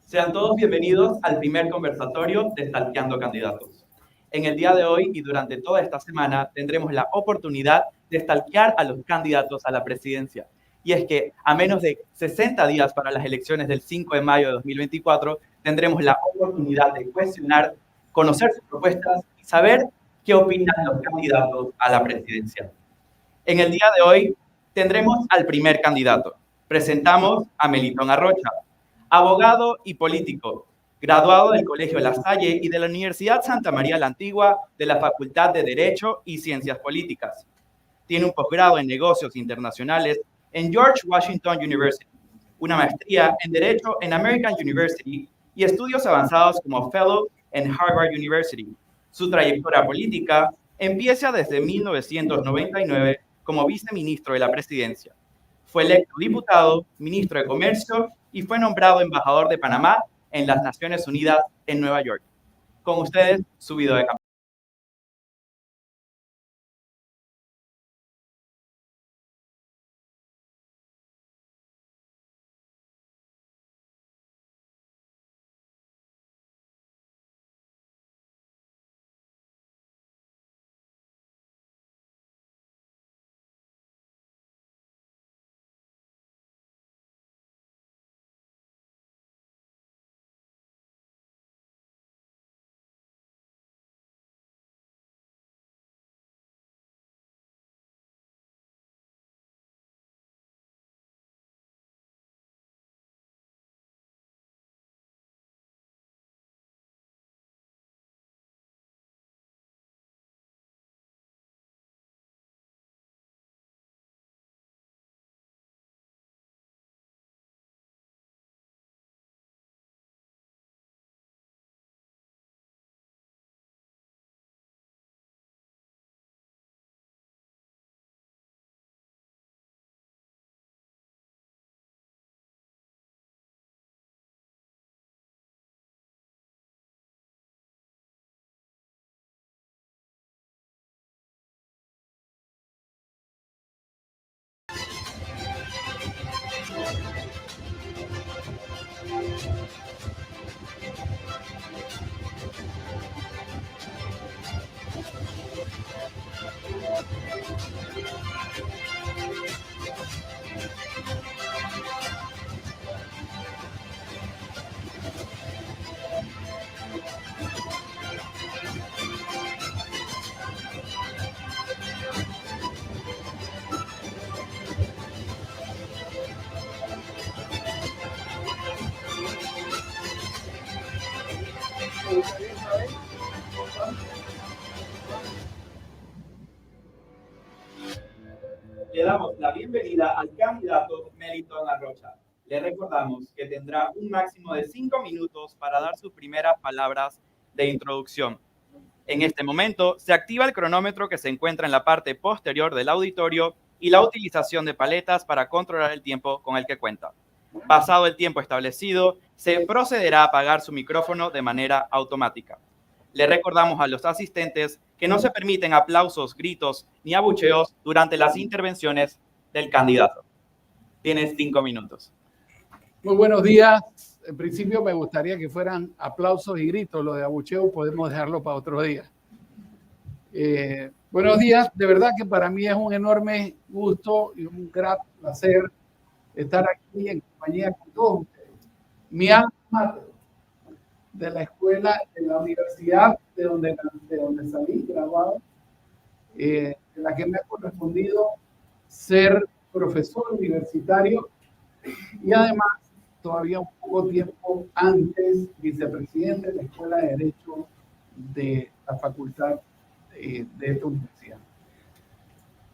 Sean todos bienvenidos al primer conversatorio de Stalkeando Candidatos. En el día de hoy y durante toda esta semana tendremos la oportunidad de stalkear a los candidatos a la presidencia. Y es que a menos de 60 días para las elecciones del 5 de mayo de 2024, tendremos la oportunidad de cuestionar, conocer sus propuestas y saber qué opinan los candidatos a la presidencia. En el día de hoy tendremos al primer candidato. Presentamos a Melitón Arrocha, abogado y político, graduado del Colegio La Salle y de la Universidad Santa María la Antigua de la Facultad de Derecho y Ciencias Políticas. Tiene un posgrado en negocios internacionales en George Washington University, una maestría en Derecho en American University y estudios avanzados como Fellow en Harvard University. Su trayectoria política empieza desde 1999 como viceministro de la presidencia. Fue electo diputado, ministro de Comercio y fue nombrado embajador de Panamá en las Naciones Unidas en Nueva York. Con ustedes, su video de campaña. Le damos la bienvenida al candidato Melitón Arrocha. Le recordamos que tendrá un máximo de 5 minutos para dar sus primeras palabras de introducción. En este momento se activa el cronómetro que se encuentra en la parte posterior del auditorio y la utilización de paletas para controlar el tiempo con el que cuenta. Pasado el tiempo establecido, se procederá a apagar su micrófono de manera automática. Le recordamos a los asistentes que no se permiten aplausos, gritos ni abucheos durante las intervenciones del candidato. Tienes 5 minutos. Muy buenos días. En principio me gustaría que fueran aplausos y gritos. Lo de abucheo podemos dejarlo para otro día. Buenos días. De verdad que para mí es un enorme gusto y un gran placer estar aquí en compañía con todos ustedes. Mi alma mater, de la escuela, de la universidad de donde salí graduado, de la que me ha correspondido ser profesor universitario y además todavía un poco tiempo antes vicepresidente de la Escuela de Derecho de la Facultad de esta universidad.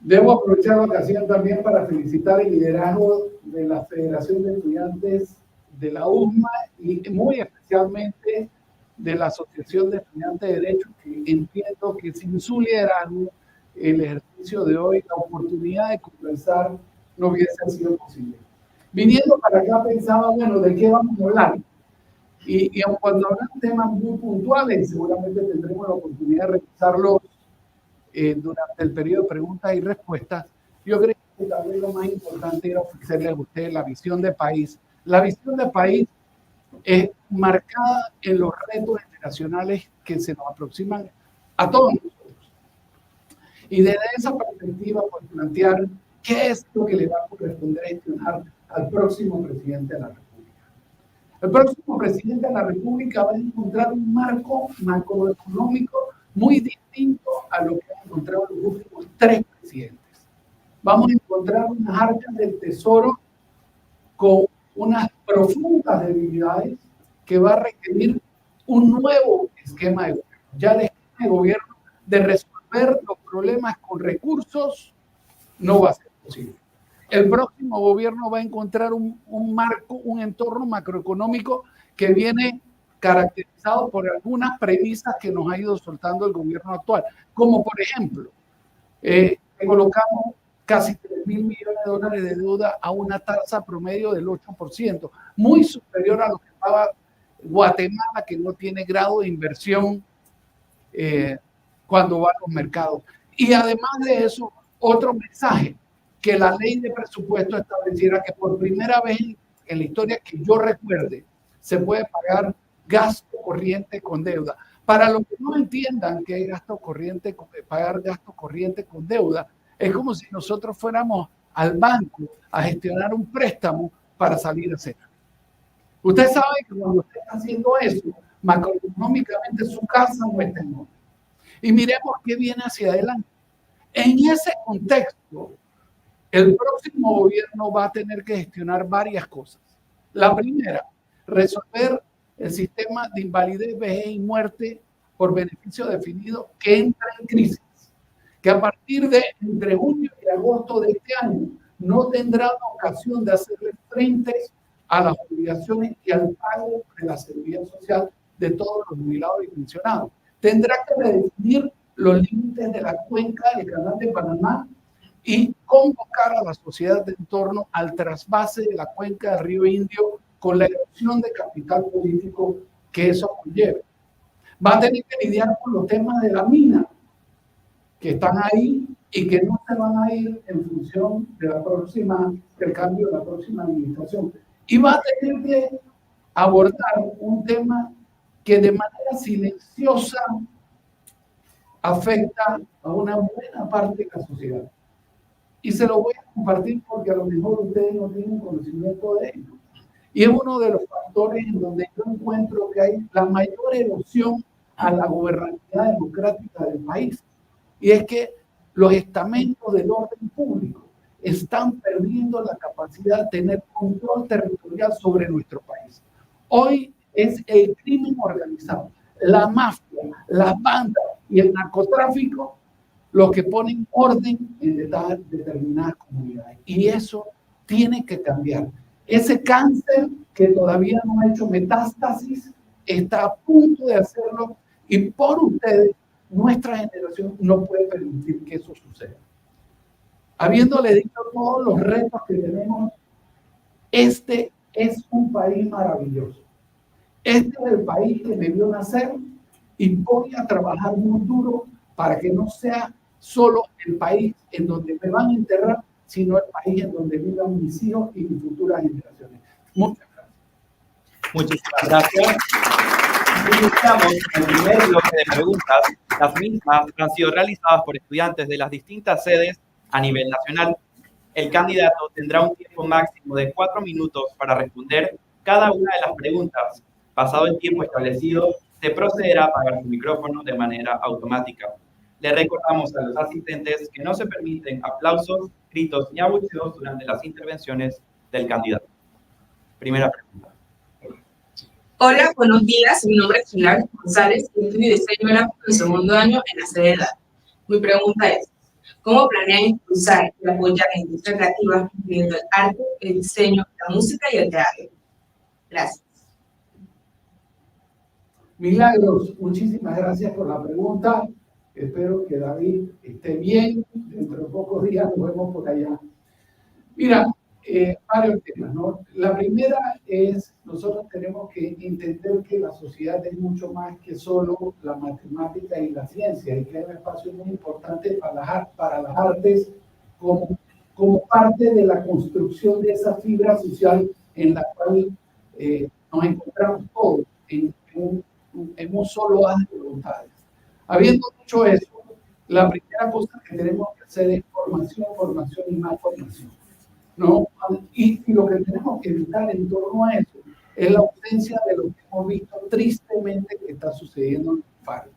Debo aprovechar la ocasión también para felicitar el liderazgo de la Federación de Estudiantes de la USMA y muy especialmente de la Asociación de Estudiantes de Derecho, que entiendo que sin su liderazgo el ejercicio de hoy, la oportunidad de conversar, no hubiese sido posible. Viniendo para acá pensaba, bueno, ¿de qué vamos a hablar? Y aun cuando hablan temas muy puntuales, seguramente tendremos la oportunidad de revisarlos durante el periodo de preguntas y respuestas. Yo creo que tal vez lo más importante era ofrecerles a ustedes la visión de país. La visión de país es marcada en los retos generacionales que se nos aproximan a todos nosotros. Y desde esa perspectiva, pues, plantear qué es lo que le va a corresponder gestionar al próximo presidente de la República. El próximo presidente de la República va a encontrar un marco macroeconómico muy distinto a lo que han encontrado los últimos 3 presidentes. Vamos a encontrar unas arcas del tesoro con unas profundas debilidades que va a requerir un nuevo esquema de gobierno. Ya el esquema de gobierno de resolver los problemas con recursos no va a ser posible. El próximo gobierno va a encontrar un marco, un entorno macroeconómico que viene caracterizado por algunas premisas que nos ha ido soltando el gobierno actual, como por ejemplo, colocamos casi 3.000 millones de dólares de deuda a una tasa promedio del 8%, muy superior a lo que paga Guatemala, que no tiene grado de inversión cuando va a los mercados. Y además de eso, otro mensaje, que la ley de presupuesto estableciera que por primera vez en la historia que yo recuerde, se puede pagar gasto corriente con deuda. Para los que no entiendan que hay gasto corriente, pagar gasto corriente con deuda, es como si nosotros fuéramos al banco a gestionar un préstamo para salir a cena. Usted sabe que cuando usted está haciendo eso, macroeconómicamente su casa no está en orden. Y miremos qué viene hacia adelante. En ese contexto, el próximo gobierno va a tener que gestionar varias cosas. La primera, resolver el sistema de invalidez, vejez y muerte por beneficio definido que entra en crisis, que a partir de entre junio y agosto de este año no tendrá la ocasión de hacerle frente a las obligaciones y al pago de la seguridad social de todos los jubilados y pensionados. Tendrá que redefinir los límites de la cuenca del Canal de Panamá y convocar a la sociedad de entorno al trasvase de la cuenca del Río Indio con la erosión de capital político que eso conlleva. Va a tener que lidiar con los temas de la mina, que están ahí y que no se van a ir en función de del cambio de la próxima administración. Y va a tener que abordar un tema que de manera silenciosa afecta a una buena parte de la sociedad. Y se lo voy a compartir porque a lo mejor ustedes no tienen conocimiento de ello. Y es uno de los factores en donde yo encuentro que hay la mayor erosión a la gobernabilidad democrática del país. Y es que los estamentos del orden público están perdiendo la capacidad de tener control territorial sobre nuestro país. Hoy es el crimen organizado, la mafia, las bandas y el narcotráfico los que ponen orden en determinadas comunidades. Y eso tiene que cambiar. Ese cáncer que todavía no ha hecho metástasis está a punto de hacerlo y por ustedes, nuestra generación no puede permitir que eso suceda. Habiéndole dicho todos los retos que tenemos, este es un país maravilloso. Este es el país que me vio nacer y voy a trabajar muy duro para que no sea solo el país en donde me van a enterrar, sino el país en donde vivan mis hijos y mis futuras generaciones. Muchas gracias. Muchísimas gracias. Iniciamos el primer bloque de preguntas. Las mismas han sido realizadas por estudiantes de las distintas sedes a nivel nacional. El candidato tendrá un tiempo máximo de 4 minutos para responder cada una de las preguntas. Pasado el tiempo establecido, se procederá a apagar su micrófono de manera automática. Le recordamos a los asistentes que no se permiten aplausos, gritos ni abucheos durante las intervenciones del candidato. Primera pregunta. Hola, buenos días. Mi nombre es Pilar González y estudio diseño en segundo año en la sede de edad. Mi pregunta es, ¿cómo planean impulsar y apoyar la industria creativa, incluyendo el arte, el diseño, la música y el teatro? Gracias. Milagros, muchísimas gracias por la pregunta. Espero que David esté bien. Dentro de pocos días nos vemos por allá. Mira, varios temas, ¿no? La primera es, nosotros tenemos que entender que la sociedad es mucho más que solo la matemática y la ciencia, y que hay un espacio muy importante para las artes como parte de la construcción de esa fibra social en la cual nos encontramos todos en un solo haz de voluntades. Habiendo dicho eso, la primera cosa que tenemos que hacer es formación, formación y más formación, ¿no? Y lo que tenemos que evitar en torno a eso es la ausencia de lo que hemos visto tristemente que está sucediendo en el paro,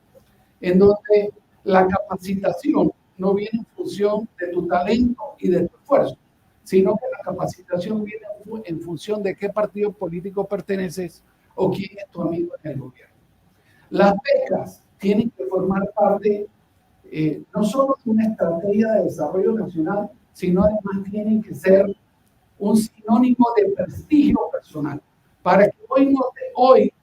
en donde la capacitación no viene en función de tu talento y de tu esfuerzo, sino que la capacitación viene en función de qué partido político perteneces o quién es tu amigo en el gobierno. Las becas tienen que formar parte no solo de una estrategia de desarrollo nacional, sino además tienen que ser un sinónimo de prestigio personal, para que hoy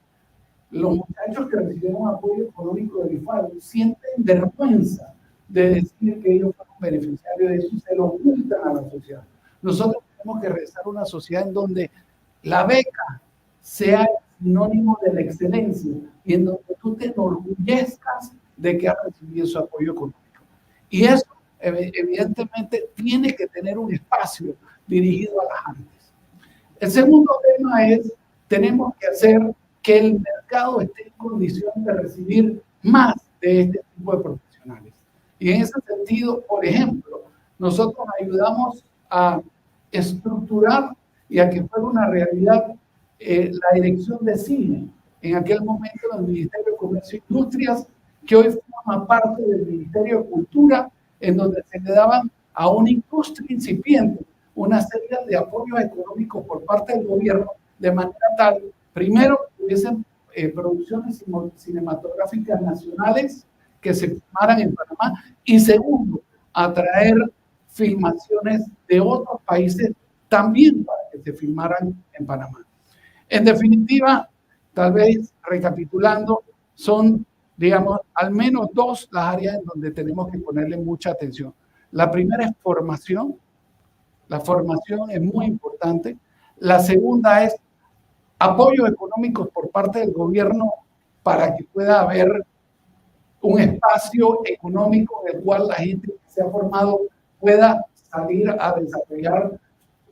los muchachos que recibieron apoyo económico del IFAD sienten vergüenza de decir que ellos fueron beneficiarios de eso y se lo ocultan a la sociedad. Nosotros tenemos que regresar a una sociedad en donde la beca sea sinónimo de la excelencia y en donde tú te enorgullezcas de que has recibido su apoyo económico. Y eso, evidentemente, tiene que tener un espacio dirigido a las artes. El segundo tema es, tenemos que hacer que el mercado esté en condición de recibir más de este tipo de profesionales. Y en ese sentido, por ejemplo, nosotros ayudamos a estructurar y a que fuera una realidad la dirección de cine, en aquel momento del Ministerio de Comercio e Industrias, que hoy forma parte del Ministerio de Cultura, en donde se le daban a una industria incipiente una serie de apoyos económicos por parte del gobierno, de manera tal, primero, que hubiesen producciones cinematográficas nacionales que se filmaran en Panamá, y segundo, atraer filmaciones de otros países también para que se filmaran en Panamá. En definitiva, tal vez recapitulando, son, digamos, al menos dos las áreas en donde tenemos que ponerle mucha atención. La primera es formación. La formación es muy importante. La segunda es apoyos económicos por parte del gobierno para que pueda haber un espacio económico en el cual la gente que se ha formado pueda salir a desarrollar,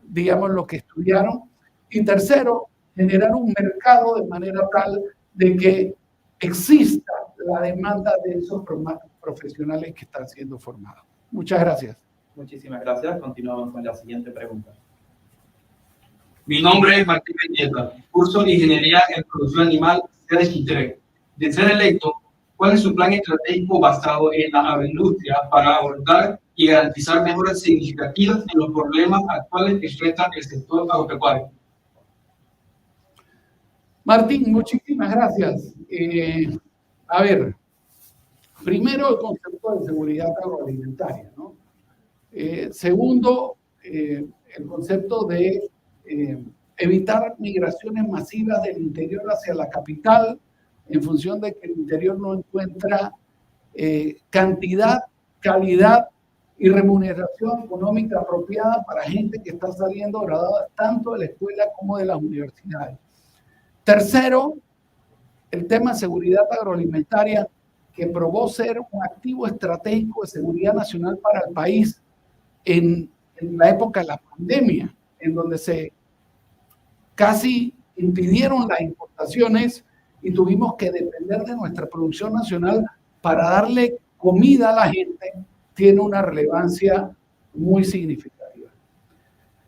digamos, lo que estudiaron. Y tercero, generar un mercado de manera tal de que exista la demanda de esos profesionales que están siendo formados. Muchas gracias. Muchísimas gracias. Continuamos con la siguiente pregunta. Mi nombre es Martín Mendieta, curso Ingeniería en Producción Animal, sede Quinteré. De ser electo, ¿cuál es su plan estratégico basado en la agroindustria para abordar y garantizar mejoras significativas en los problemas actuales que enfrenta el sector agropecuario? Martín, muchísimas gracias. A ver, primero el concepto de seguridad agroalimentaria, ¿no? Segundo, el concepto de evitar migraciones masivas del interior hacia la capital en función de que el interior no encuentra cantidad, calidad y remuneración económica apropiada para gente que está saliendo graduada tanto de la escuela como de las universidades. Tercero, el tema de seguridad agroalimentaria, que probó ser un activo estratégico de seguridad nacional para el país en la época de la pandemia, en donde se casi impidieron las importaciones y tuvimos que depender de nuestra producción nacional para darle comida a la gente, tiene una relevancia muy significativa.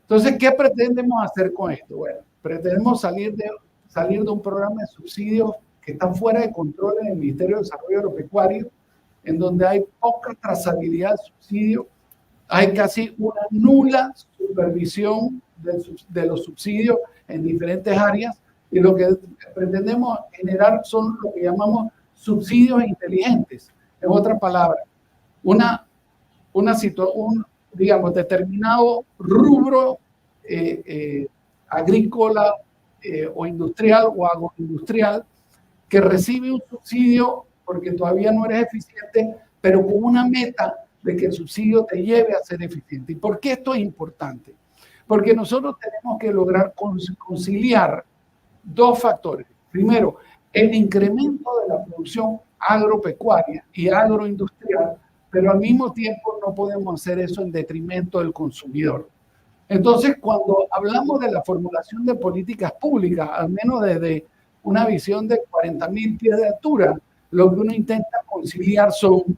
Entonces, ¿qué pretendemos hacer con esto? Bueno, pretendemos salir de un programa de subsidios que está fuera de control en el Ministerio de Desarrollo Agropecuario, en donde hay poca trazabilidad de subsidios, hay casi una nula supervisión de los subsidios en diferentes áreas, y lo que pretendemos generar son lo que llamamos subsidios inteligentes. En otras palabras, digamos, determinado rubro agrícola o industrial o agroindustrial que recibe un subsidio porque todavía no eres eficiente, pero con una meta de que el subsidio te lleve a ser eficiente. ¿Y por qué esto es importante? Porque nosotros tenemos que lograr conciliar dos factores. Primero, el incremento de la producción agropecuaria y agroindustrial, pero al mismo tiempo no podemos hacer eso en detrimento del consumidor. Entonces, cuando hablamos de la formulación de políticas públicas, al menos desde una visión de 40.000 pies de altura, lo que uno intenta conciliar son,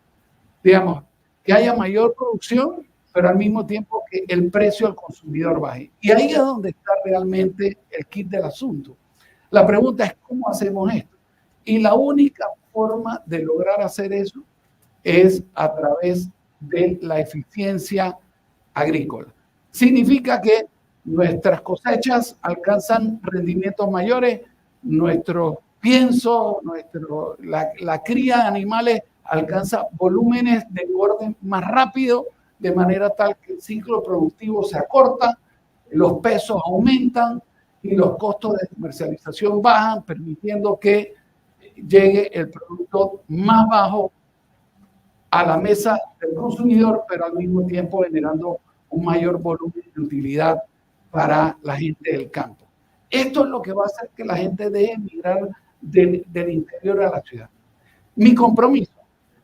digamos, que haya mayor producción, pero al mismo tiempo que el precio al consumidor baje. Y ahí es donde está realmente el kit del asunto. La pregunta es, ¿cómo hacemos esto? Y la única forma de lograr hacer eso es a través de la eficiencia agrícola. Significa que nuestras cosechas alcanzan rendimientos mayores, nuestro pienso, la cría de animales alcanza volúmenes de engorde más rápido, de manera tal que el ciclo productivo se acorta, los pesos aumentan y los costos de comercialización bajan, permitiendo que llegue el producto más bajo a la mesa del consumidor, pero al mismo tiempo generando un mayor volumen de utilidad para la gente del campo. Esto es lo que va a hacer que la gente deje de migrar del interior a la ciudad. Mi compromiso,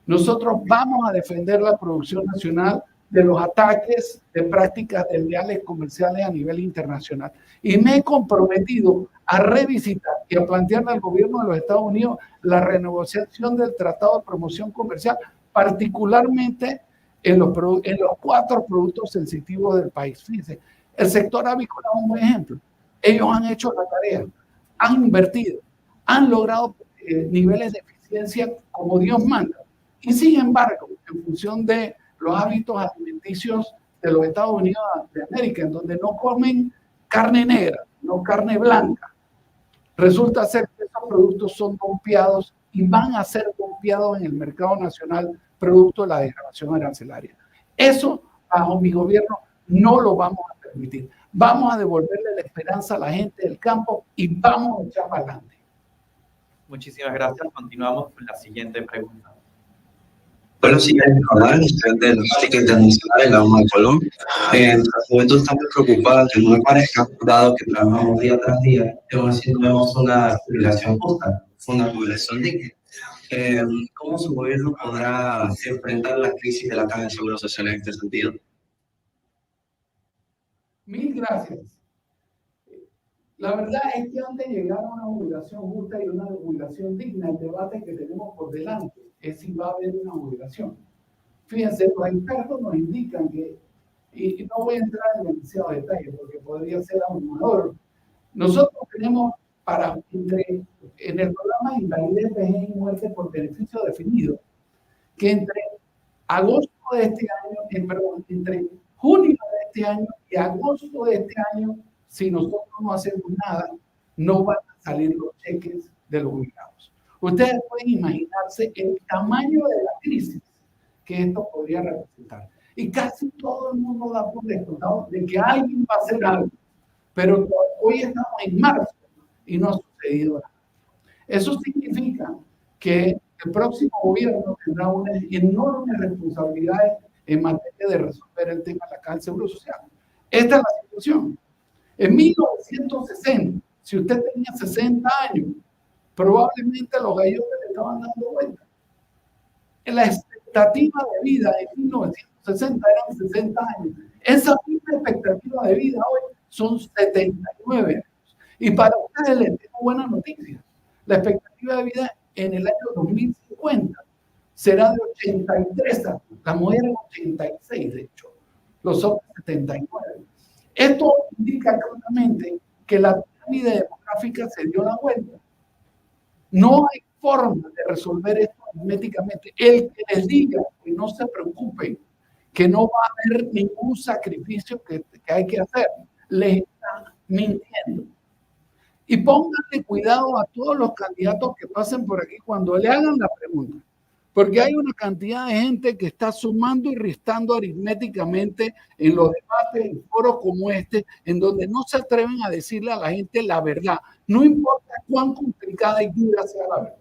nosotros vamos a defender la producción nacional de los ataques de prácticas desleales comerciales a nivel internacional. Y me he comprometido a revisitar y a plantearle al gobierno de los Estados Unidos la renegociación del Tratado de Promoción Comercial, particularmente en los 4 productos sensitivos del país. Fíjense, el sector avícola es un buen ejemplo. Ellos han hecho la tarea, han invertido, han logrado niveles de eficiencia como Dios manda. Y sin embargo, en función de los hábitos alimenticios de los Estados Unidos de América, en donde no comen carne negra, no carne blanca, resulta ser que esos productos son dompeados y van a ser dompeados en el mercado nacional producto de la desgravación arancelaria. Eso, bajo mi gobierno, no lo vamos a permitir. Vamos a devolverle la esperanza a la gente del campo y vamos a echar para adelante. Muchísimas gracias. Continuamos con la siguiente pregunta. Bueno, sí, estudiante de logística internacional en la UMA de Colombia. Nuestra juventud está muy preocupada que no me parezca, dado que trabajamos día tras día, y aún así no vemos una jubilación justa, una jubilación digna. ¿Cómo su gobierno podrá enfrentar la crisis de la Caja de Seguro Social en este sentido? Mil gracias. La verdad es que antes de llegar a una jubilación justa y una jubilación digna, el debate que tenemos por delante es si va a haber una jubilación. Fíjense, los expertos nos indican que, y no voy a entrar en demasiados detalles porque podría ser abrumador, nosotros tenemos en el programa Invalidez, Vejez y Muerte por Beneficio Definido, que entre junio de este año y agosto de este año, si nosotros no hacemos nada, no van a salir los cheques de los jubilados. Ustedes pueden imaginarse el tamaño de la crisis que esto podría representar. Y casi todo el mundo da por descontado de que alguien va a hacer algo. Pero hoy estamos en marzo y no ha sucedido nada. Eso significa que el próximo gobierno tendrá unas enormes responsabilidades en materia de resolver el tema de la Caja del Seguro Social. Esta es la situación. En 1960, si usted tenía 60 años, probablemente los gallos le estaban dando vuelta. La expectativa de vida en 1960 eran 60 años. Esa misma expectativa de vida hoy son 79 años. Y para ustedes les tengo buenas noticias. La expectativa de vida en el año 2050 será de 83 años. Las mujeres 86, de hecho. Los hombres 79. Esto indica claramente que la pirámide demográfica se dio la vuelta. No hay forma de resolver esto aritméticamente. El que les diga que no se preocupen, que no va a haber ningún sacrificio que hay que hacer, les está mintiendo. Y pónganle cuidado a todos los candidatos que pasen por aquí cuando le hagan la pregunta. Porque hay una cantidad de gente que está sumando y restando aritméticamente en los debates, en foros como este, en donde no se atreven a decirle a la gente la verdad. No importa cuán complicada y dura sea la verdad.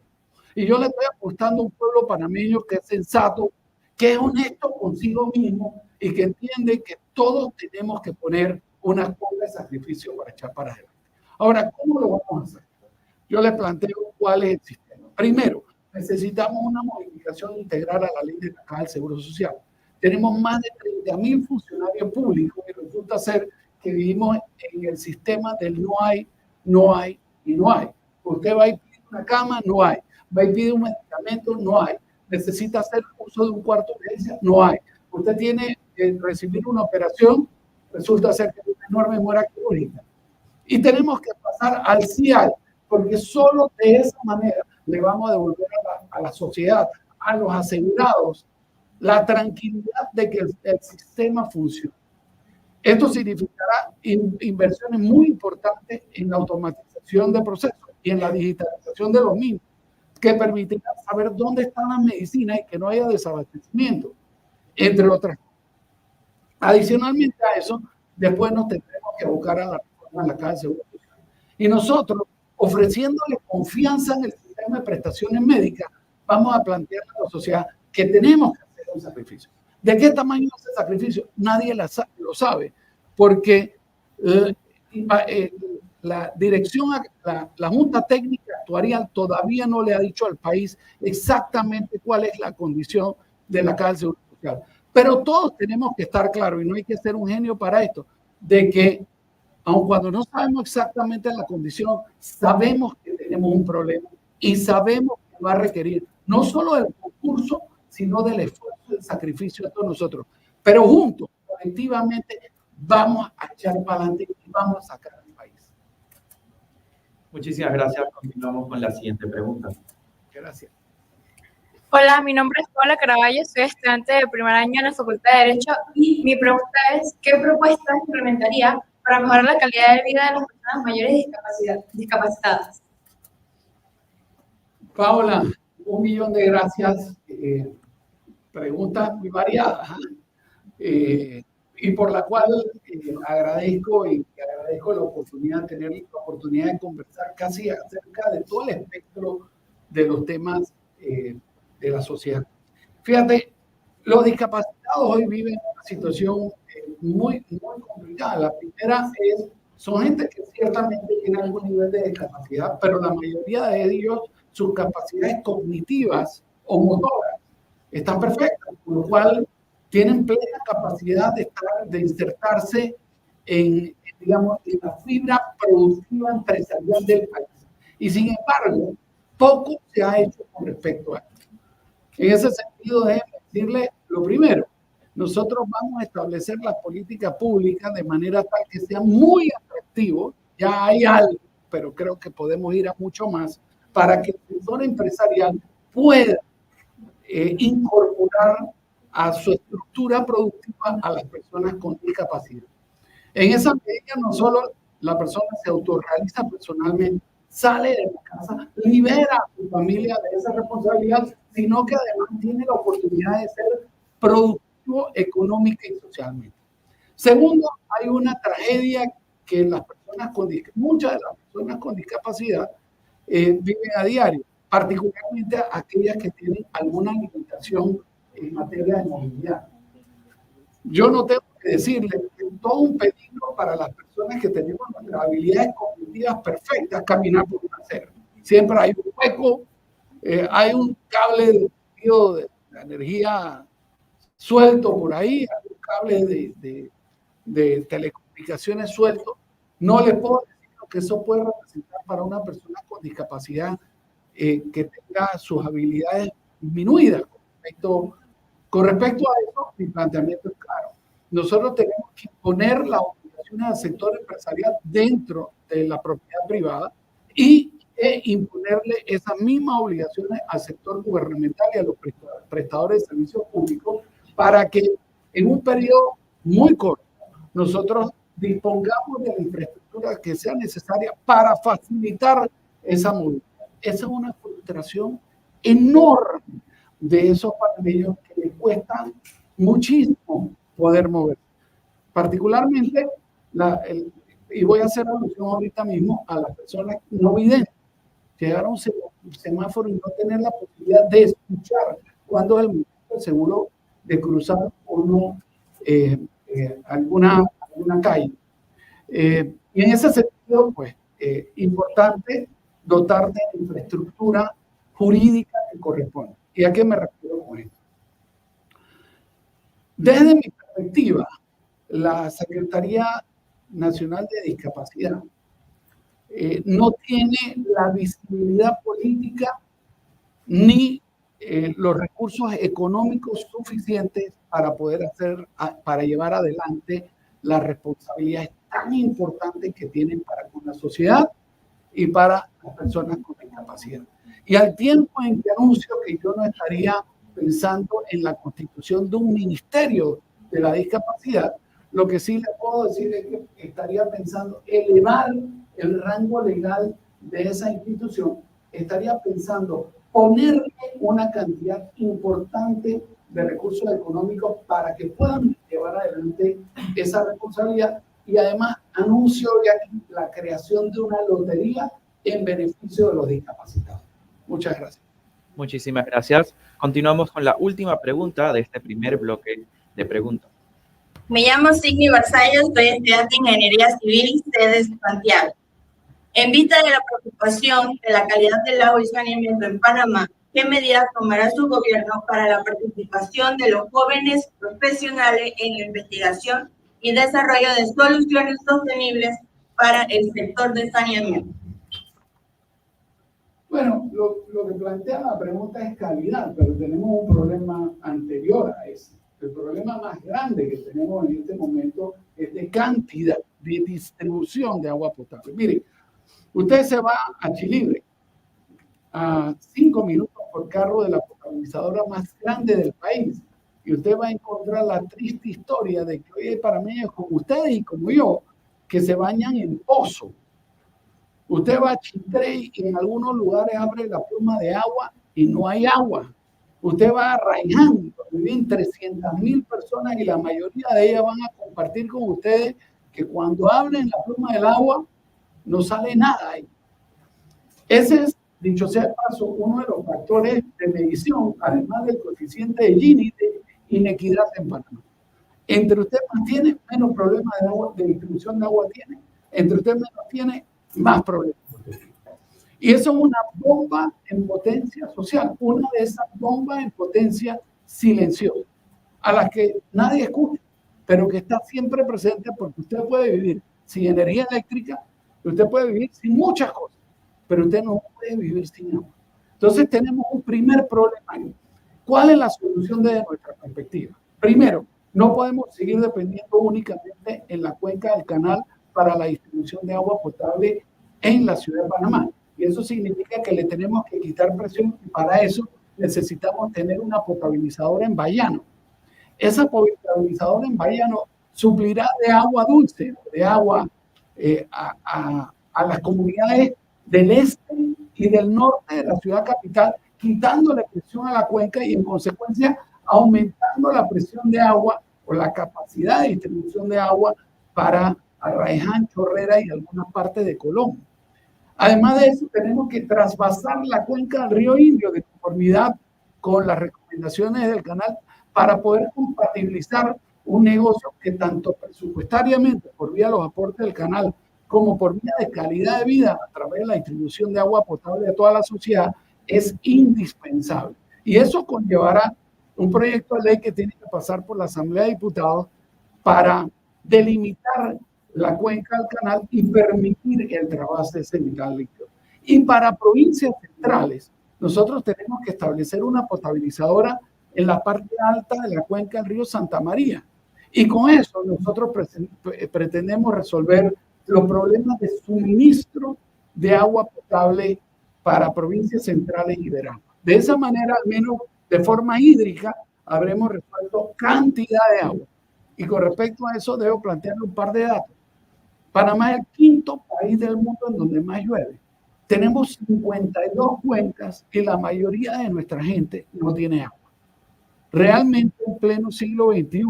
Y yo le estoy apostando a un pueblo panameño que es sensato, que es honesto consigo mismo y que entiende que todos tenemos que poner una cuota de sacrificio para echar para adelante. Ahora, ¿cómo lo vamos a hacer? Yo les planteo cuál es el sistema. Primero, necesitamos una modificación integral a la ley de la Caja del Seguro Social. Tenemos más de 30.000 funcionarios públicos y resulta ser que vivimos en el sistema del no hay, no hay y no hay. Usted va y pide una cama, no hay. Va y pide un medicamento, no hay. Necesita hacer uso de un cuarto de urgencia, no hay. Usted tiene que recibir una operación, resulta ser que es una enorme demora quirúrgica. Y tenemos que pasar al CIAL, porque solo de esa manera le vamos a devolver a la sociedad, a los asegurados, la tranquilidad de que el sistema funcione. Esto significará inversiones muy importantes en la automatización de procesos y en la digitalización de los mismos, que permitirá saber dónde están las medicinas y que no haya desabastecimiento, entre otras cosas. Adicionalmente a eso, después nos tendremos que buscar a la reforma de la Caja de Seguro Social. Y nosotros, ofreciéndole confianza en el sistema de prestaciones médicas, vamos a plantear a la sociedad que tenemos que hacer un sacrificio. ¿De qué tamaño es ese sacrificio? Nadie lo sabe, porque la dirección, la Junta Técnica Actuarial todavía no le ha dicho al país exactamente cuál es la condición de la Caja de Seguro Social. Pero todos tenemos que estar claros, y no hay que ser un genio para esto, de que aun cuando no sabemos exactamente la condición, sabemos que tenemos un problema y sabemos que va a requerir no solo del concurso, sino del esfuerzo y del sacrificio de todos nosotros. Pero juntos, colectivamente, vamos a echar para adelante y vamos a sacar al país. Muchísimas gracias. Continuamos con la siguiente pregunta. Gracias. Hola, mi nombre es Paula Caraballo, soy estudiante de primer año en la Facultad de Derecho y mi pregunta es, ¿qué propuestas implementaría para mejorar la calidad de vida de las personas mayores discapacitadas? Paula, 1.000.000 de gracias. Preguntas muy variadas, y por la cual agradezco la oportunidad de tener la oportunidad de conversar casi acerca de todo el espectro de los temas de la sociedad. Fíjate, los discapacitados hoy viven una situación muy complicada. La primera son gente que ciertamente tiene algún nivel de discapacidad, pero la mayoría de ellos, sus capacidades cognitivas o motoras están perfectas, por lo cual tienen plena capacidad de insertarse en la fibra productiva empresarial del país. Y sin embargo, poco se ha hecho con respecto a esto. En ese sentido, déjenme decirle lo primero. Nosotros vamos a establecer las políticas públicas de manera tal que sea muy atractivo. Ya hay algo, pero creo que podemos ir a mucho más para que el sector empresarial pueda incorporar a su estructura productiva a las personas con discapacidad. En esa medida, no solo la persona se autorrealiza personalmente, sale de la casa, libera a su familia de esa responsabilidad, sino que además tiene la oportunidad de ser productivo económica y socialmente. Segundo, hay una tragedia que muchas de las personas con discapacidad viven a diario, particularmente aquellas que tienen alguna limitación en materia de movilidad. Yo no tengo que decirle que es todo un peligro para las personas que tenemos nuestras habilidades cognitivas perfectas caminar por una acera. Siempre hay un hueco, hay un cable de energía suelto por ahí, hay un cable de telecomunicaciones suelto. No le puedo decir lo que eso puede representar para una persona con discapacidad que tenga sus habilidades disminuidas. Con respecto a eso, mi planteamiento es claro. Nosotros tenemos que imponer las obligaciones al sector empresarial dentro de la propiedad privada e imponerle esas mismas obligaciones al sector gubernamental y a los prestadores de servicios públicos para que en un periodo muy corto nosotros dispongamos de la infraestructura que sea necesaria para facilitar esa movilidad. Esa es una frustración enorme de esos panameños que les cuesta muchísimo poder mover. Particularmente, y voy a hacer alusión ahorita mismo a las personas no videntes, llegar a un semáforo y no tener la posibilidad de escuchar cuándo es el momento seguro de cruzar o no alguna calle. Y en ese sentido, pues, importante dotar de infraestructura jurídica que corresponde. ¿Y a qué me refiero con esto? Desde mi perspectiva, la Secretaría Nacional de Discapacidad no tiene la visibilidad política ni los recursos económicos suficientes para poder para llevar adelante las responsabilidades tan importantes que tienen para con la sociedad y para las personas con discapacidad. Y al tiempo en que anuncio que yo no estaría pensando en la constitución de un ministerio de la discapacidad, lo que sí le puedo decir es que estaría pensando elevar el rango legal de esa institución, estaría pensando ponerle una cantidad importante de recursos económicos para que puedan llevar adelante esa responsabilidad. Y además anuncio ya la creación de una lotería en beneficio de los discapacitados. Muchas gracias. Muchísimas gracias. Continuamos con la última pregunta de este primer bloque de preguntas. Me llamo Signy Barzallas, soy estudiante de Ingeniería Civil, sede de Santiago. En vista de la preocupación de la calidad del agua y saneamiento en Panamá, ¿qué medidas tomará su gobierno para la participación de los jóvenes profesionales en la investigación y desarrollo de soluciones sostenibles para el sector de saneamiento? Bueno, lo que plantea la pregunta es calidad, pero tenemos un problema anterior a ese. El problema más grande que tenemos en este momento es de cantidad, de distribución de agua potable. Mire, usted se va a Chilibre, a 5 minutos por carro de la potabilizadora más grande del país, y usted va a encontrar la triste historia de que hoy hay panameños como ustedes y como yo que se bañan en pozo. Usted va a Chitré y en algunos lugares abre la pluma de agua y no hay agua. Usted va a Raiján, donde viven 300.000 personas y la mayoría de ellas van a compartir con ustedes que cuando abren la pluma del agua no sale nada ahí. Ese es, dicho sea de paso, uno de los factores de medición, además del coeficiente de Gini, de inequidad en Panamá. Entre usted más tiene, menos problemas de agua, de distribución de agua tiene. Entre usted menos tiene, más problemas. Y eso es una bomba en potencia social, una de esas bombas en potencia silenciosa, a las que nadie escucha, pero que está siempre presente, porque usted puede vivir sin energía eléctrica, usted puede vivir sin muchas cosas, pero usted no puede vivir sin agua. Entonces tenemos un primer problema. ¿Cuál es la solución desde nuestra perspectiva? Primero, no podemos seguir dependiendo únicamente en la cuenca del canal para la distribución de agua potable en la ciudad de Panamá. Y eso significa que le tenemos que quitar presión, y para eso necesitamos tener una potabilizadora en Bayano. Esa potabilizadora en Bayano suplirá de agua dulce, de agua a las comunidades del este y del norte de la ciudad capital, quitándole presión a la cuenca y en consecuencia aumentando la presión de agua o la capacidad de distribución de agua para Arraiján, Chorrera y alguna parte de Colón. Además de eso, tenemos que trasvasar la cuenca del río Indio de conformidad con las recomendaciones del canal para poder compatibilizar un negocio que tanto presupuestariamente por vía de los aportes del canal como por vía de calidad de vida a través de la distribución de agua potable de toda la sociedad es indispensable. Y eso conllevará un proyecto de ley que tiene que pasar por la Asamblea de Diputados para delimitar la cuenca del canal y permitir el trasvase de ese mineral líquido. Y para provincias centrales, nosotros tenemos que establecer una potabilizadora en la parte alta de la cuenca del río Santa María. Y con eso nosotros pretendemos resolver los problemas de suministro de agua potable para provincias centrales y veranos. De esa manera, al menos de forma hídrica, habremos resuelto cantidad de agua. Y con respecto a eso, debo plantearle un par de datos. Panamá es el quinto país del mundo en donde más llueve. Tenemos 52 cuencas y la mayoría de nuestra gente no tiene agua. Realmente en pleno siglo XXI,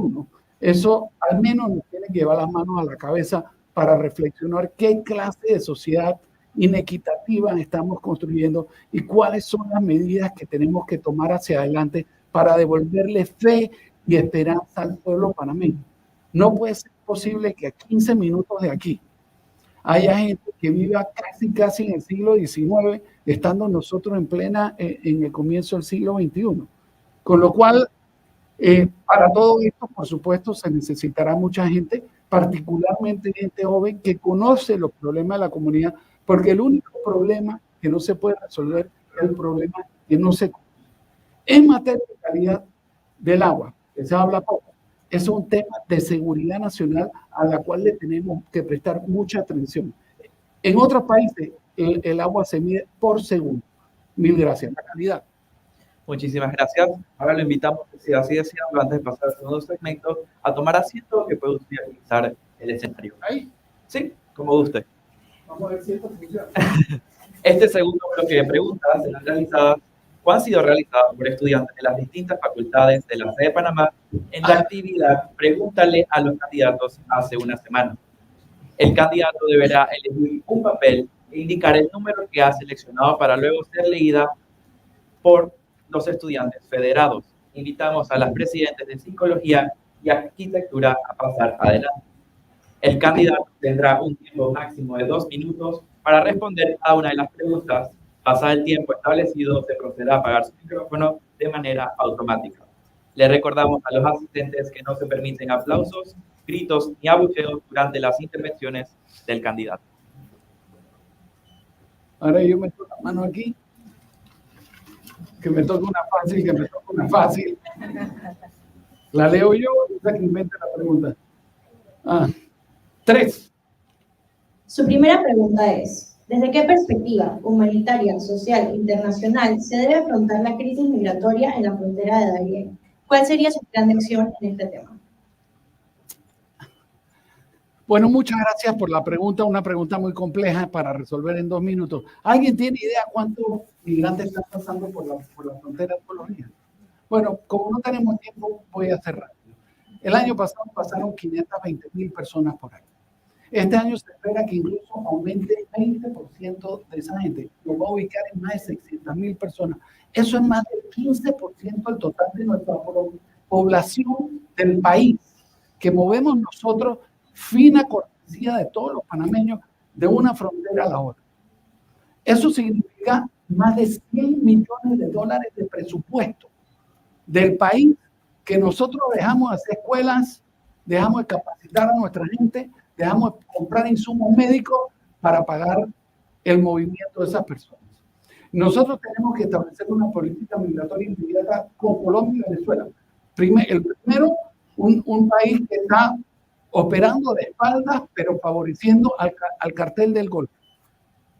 eso al menos nos tiene que llevar las manos a la cabeza para reflexionar qué clase de sociedad inequitativa estamos construyendo y cuáles son las medidas que tenemos que tomar hacia adelante para devolverle fe y esperanza al pueblo panameño. No puede ser posible que a 15 minutos de aquí haya gente que viva casi en el siglo XIX, estando nosotros en el comienzo del siglo XXI. Con lo cual, para todo esto, por supuesto, se necesitará mucha gente, particularmente gente joven que conoce los problemas de la comunidad, porque el único problema que no se puede resolver es el problema que no se conoce. En materia de calidad del agua, que se habla poco, es un tema de seguridad nacional a la cual le tenemos que prestar mucha atención. En otros países, el agua se mide por segundo. Mil gracias. La calidad. Muchísimas gracias. Ahora lo invitamos, si así desean, antes de pasar al segundo segmento, a tomar asiento, que puede utilizar el escenario. Ahí. Sí, como guste. Vamos a ver si esto funciona. Este segundo bloque de preguntas serán realizadas o han sido realizadas por estudiantes de las distintas facultades de la sede de Panamá en la actividad Pregúntale a los candidatos hace una semana. El candidato deberá elegir un papel e indicar el número que ha seleccionado para luego ser leída por los estudiantes federados. Invitamos a las presidentes de Psicología y Arquitectura a pasar adelante. El candidato tendrá un tiempo máximo de 2 minutos para responder a una de las preguntas. Pasado el tiempo establecido, se procederá a apagar su micrófono de manera automática. Le recordamos a los asistentes que no se permiten aplausos, gritos ni abucheos durante las intervenciones del candidato. Ahora yo meto la mano aquí. Que me toque una fácil, que me toque una fácil. La leo yo, esa que invente la pregunta. 3. Su primera pregunta es, ¿desde qué perspectiva humanitaria, social, internacional se debe afrontar la crisis migratoria en la frontera de Darién? ¿Cuál sería su plan de acción en este tema? Bueno, muchas gracias por la pregunta, una pregunta muy compleja para resolver en 2 minutos. ¿Alguien tiene idea cuántos migrantes están pasando por la frontera de Colombia? Bueno, como no tenemos tiempo, voy a cerrar. El año pasado pasaron 520,000 personas por ahí. Este año se espera que incluso aumente 20% de esa gente. Lo va a ubicar en más de 600,000 personas. Eso es más del 15% del total de nuestra población del país, que movemos nosotros, fina cortesía de todos los panameños, de una frontera a la otra. Eso significa más de 100 millones de dólares de presupuesto del país que nosotros dejamos de hacer escuelas, dejamos de capacitar a nuestra gente, dejamos de comprar insumos médicos para pagar el movimiento de esas personas. Nosotros tenemos que establecer una política migratoria inmediata con Colombia y Venezuela. El primero, un país que está operando de espaldas, pero favoreciendo al cartel del Golfo.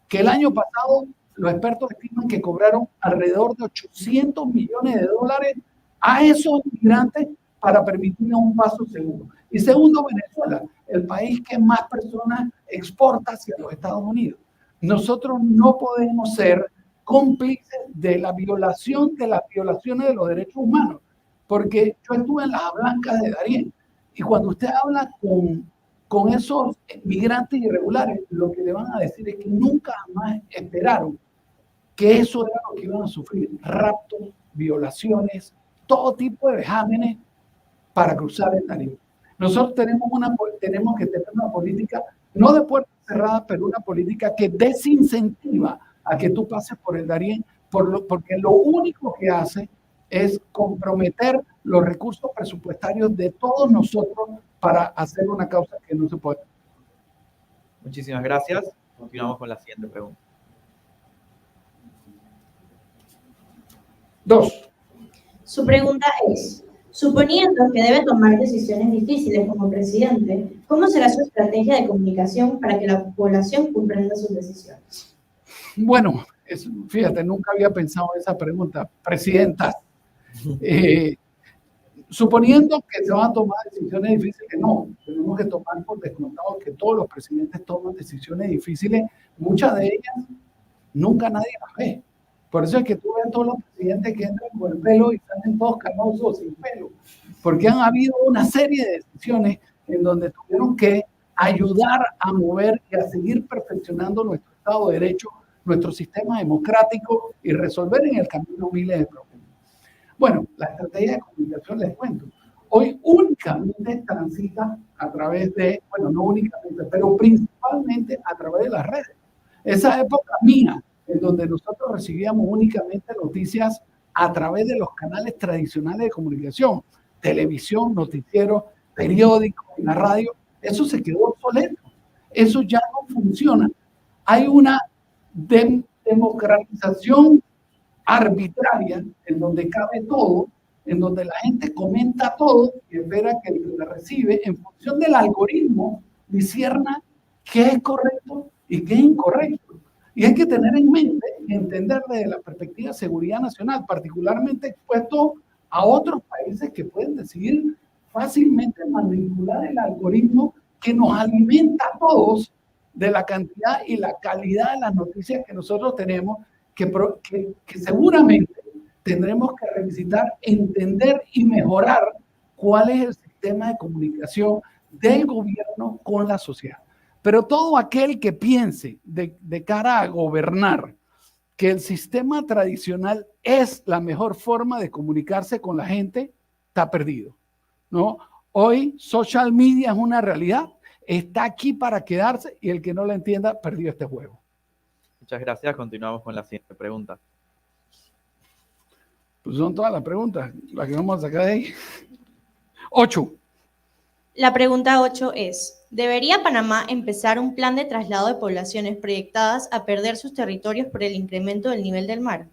Que el año pasado los expertos estiman que cobraron alrededor de 800 millones de dólares a esos migrantes para permitirles un paso seguro. Y segundo, Venezuela, el país que más personas exporta hacia los Estados Unidos. Nosotros no podemos ser cómplices de la violación de las violaciones de los derechos humanos, porque yo estuve en las Blancas de Darién, y cuando usted habla con esos migrantes irregulares, lo que le van a decir es que nunca jamás esperaron que eso era lo que iban a sufrir: raptos, violaciones, todo tipo de vejámenes para cruzar el Darién. Nosotros tenemos que tener una política, no de puerta cerrada, pero una política que desincentiva a que tú pases por el Darién, porque lo único que hace es comprometer los recursos presupuestarios de todos nosotros para hacer una causa que no se puede. Muchísimas gracias. Continuamos con la siguiente pregunta. 2. Su pregunta es, suponiendo que debe tomar decisiones difíciles como presidente, ¿cómo será su estrategia de comunicación para que la población comprenda sus decisiones? Bueno, fíjate, nunca había pensado en esa pregunta. Presidenta, suponiendo que se van a tomar decisiones difíciles, no, tenemos que tomar por descontado que todos los presidentes toman decisiones difíciles, muchas de ellas nunca nadie las ve. Por eso es que tú ves todos los presidentes que entran con el pelo y salen todos canosos sin pelo, porque han habido una serie de decisiones en donde tuvieron que ayudar a mover y a seguir perfeccionando nuestro Estado de Derecho, nuestro sistema democrático y resolver en el camino miles de problemas. Bueno, la estrategia de comunicación les cuento. Hoy únicamente transita a través de, bueno, no únicamente, pero principalmente a través de las redes. Esa época mía, en donde nosotros recibíamos únicamente noticias a través de los canales tradicionales de comunicación, televisión, noticieros, periódicos, la radio, Eso se quedó obsoleto. Eso ya no funciona. Hay una democratización arbitraria en donde cabe todo, en donde la gente comenta todo y espera que el que la recibe, en función del algoritmo, discierna qué es correcto y qué es incorrecto. Y hay que tener en mente y entender desde la perspectiva de seguridad nacional, particularmente expuesto a otros países que pueden decidir fácilmente manipular el algoritmo que nos alimenta a todos de la cantidad y la calidad de las noticias que nosotros tenemos, que seguramente tendremos que revisitar, entender y mejorar cuál es el sistema de comunicación del gobierno con la sociedad. Pero todo aquel que piense de cara a gobernar que el sistema tradicional es la mejor forma de comunicarse con la gente, está perdido, ¿no? Hoy social media es una realidad, está aquí para quedarse y el que no la entienda perdió este juego. Muchas gracias. Continuamos con la siguiente pregunta. Pues son todas las preguntas, las que vamos a sacar de ahí. 8. La pregunta 8 es, ¿debería Panamá empezar un plan de traslado de poblaciones proyectadas a perder sus territorios por el incremento del nivel del mar?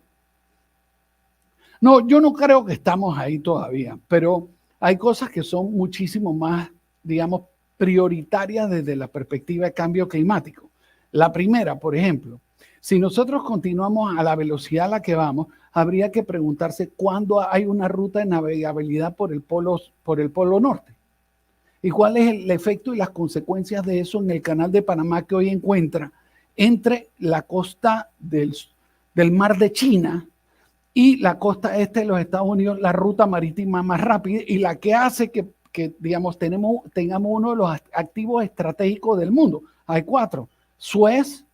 No, yo no creo que estamos ahí todavía, pero hay cosas que son muchísimo más, digamos, prioritarias desde la perspectiva de cambio climático. La primera, por ejemplo, si nosotros continuamos a la velocidad a la que vamos, habría que preguntarse cuándo hay una ruta de navegabilidad por el polo norte. ¿Y cuál es el efecto y las consecuencias de eso en el canal de Panamá que hoy encuentra entre la costa del mar de China y la costa este de los Estados Unidos, la ruta marítima más rápida y la que hace que digamos, tengamos uno de los activos estratégicos del mundo? Hay 4. Suez,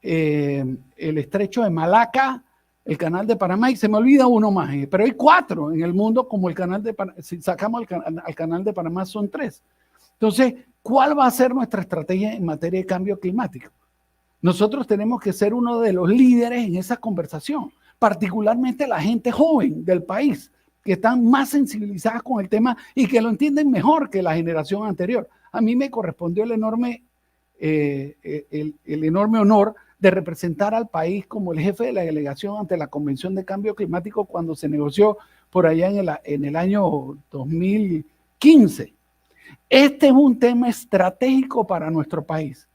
el estrecho de Malaca, el canal de Panamá y se me olvida uno más, pero hay 4 en el mundo como el canal de Panamá. Si sacamos al canal de Panamá son 3. Entonces, ¿cuál va a ser nuestra estrategia en materia de cambio climático? Nosotros tenemos que ser uno de los líderes en esa conversación, particularmente la gente joven del país, que están más sensibilizadas con el tema y que lo entienden mejor que la generación anterior. A mí me correspondió el enorme honor de representar al país como el jefe de la delegación ante la Convención de Cambio Climático cuando se negoció por allá en el año 2015. Este es un tema estratégico para nuestro país.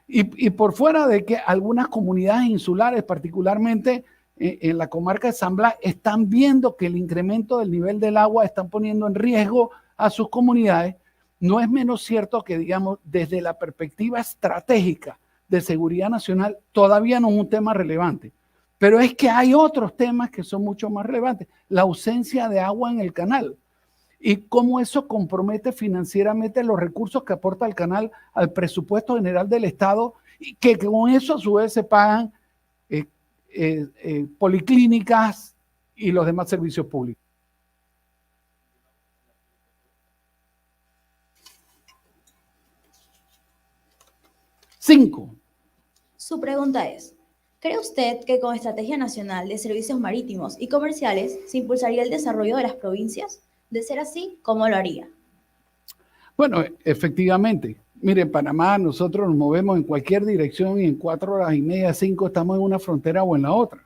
Y por fuera de que algunas comunidades insulares, particularmente en la comarca de San Blas, están viendo que el incremento del nivel del agua están poniendo en riesgo a sus comunidades, no es menos cierto que, digamos, desde la perspectiva estratégica de seguridad nacional, todavía no es un tema relevante. Pero es que hay otros temas que son mucho más relevantes. La ausencia de agua en el canal y cómo eso compromete financieramente los recursos que aporta el canal al presupuesto general del Estado y que con eso a su vez se pagan policlínicas y los demás servicios públicos. Cinco. Su pregunta es, ¿cree usted que con Estrategia Nacional de Servicios Marítimos y Comerciales se impulsaría el desarrollo de las provincias? De ser así, ¿cómo lo haría? Bueno, efectivamente. Mire, en Panamá nosotros nos movemos en cualquier dirección y en 4 horas y media, 5 estamos en una frontera o en la otra.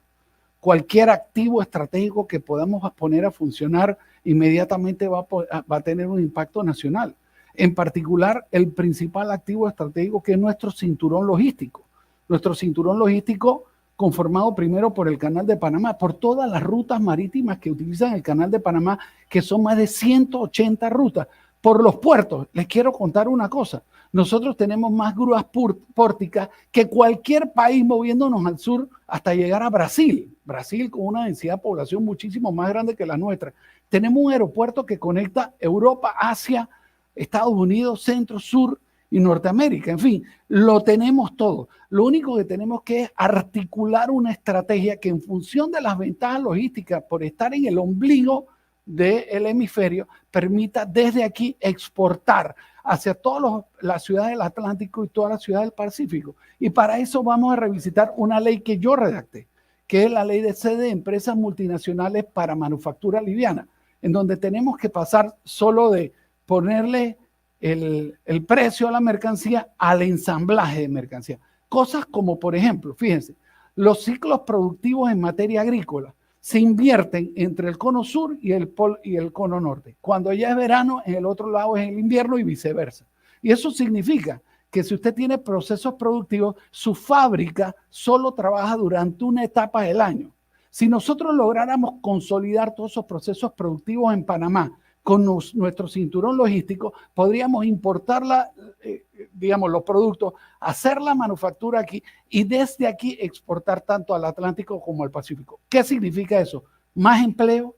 Cualquier activo estratégico que podamos poner a funcionar inmediatamente va a tener un impacto nacional. En particular, el principal activo estratégico que es nuestro cinturón logístico. Nuestro cinturón logístico conformado primero por el Canal de Panamá, por todas las rutas marítimas que utilizan el Canal de Panamá, que son más de 180 rutas. Por los puertos, les quiero contar una cosa. Nosotros tenemos más grúas pórticas que cualquier país moviéndonos al sur hasta llegar a Brasil. Brasil con una densidad de población muchísimo más grande que la nuestra. Tenemos un aeropuerto que conecta Europa, Asia, Estados Unidos, Centro, Sur y Norteamérica. En fin, lo tenemos todo. Lo único que tenemos que es articular una estrategia que en función de las ventajas logísticas por estar en el ombligo del hemisferio, permita desde aquí exportar hacia todas las ciudades del Atlántico y todas las ciudades del Pacífico. Y para eso vamos a revisitar una ley que yo redacté, que es la ley de sede de empresas multinacionales para manufactura liviana, en donde tenemos que pasar solo de ponerle el precio a la mercancía al ensamblaje de mercancía. Cosas como, por ejemplo, fíjense, los ciclos productivos en materia agrícola se invierten entre el cono sur y el cono norte. Cuando ya es verano, en el otro lado es el invierno y viceversa. Y eso significa que si usted tiene procesos productivos, su fábrica solo trabaja durante una etapa del año. Si nosotros lográramos consolidar todos esos procesos productivos en Panamá con nuestro cinturón logístico, podríamos importar los productos, hacer la manufactura aquí y desde aquí exportar tanto al Atlántico como al Pacífico. ¿Qué significa eso? Más empleo,